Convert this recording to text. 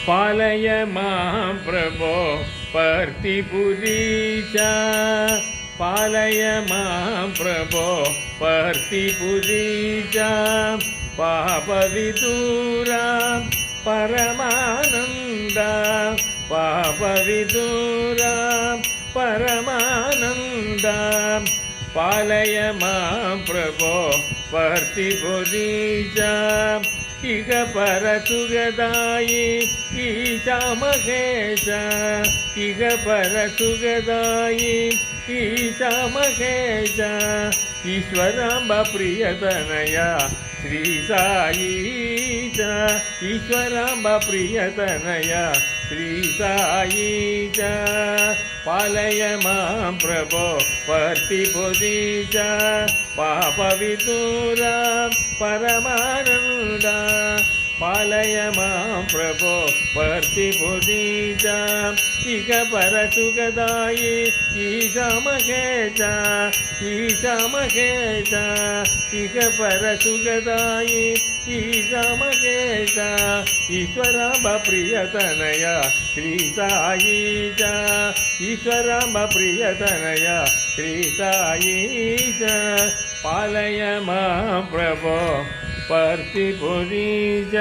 पालय मां प्रभो पर्तिपुरीचा पालय मां प्रभो पर्तिपुरीचा पापविदूरा परमानन्दा पापविदूरा परमानन्दा पालय मां प्रभो पर्तिपुरीचा इह परसुगदायि ईशा महेश इह परसुगदायि ईशा महेश ईश्वराम्ब प्रियतनया श्री साईच ईश्वराम्ब प्रियतनया श्री साईच पालय मां प्रभो पर्तिपुरीच पापविदूरा परमानन्दा पालय मां प्रभो पर्तिपुरीच इह परसुगदायि ईशा महेश ईशा महेश इह परसुगदायि ईशा महेश ईश्वराम्ब प्रियतनया श्री साईच ईश्वराम्ब प्रियतनया श्री साईच पालय मां प्रभो पर्तिपुरीच।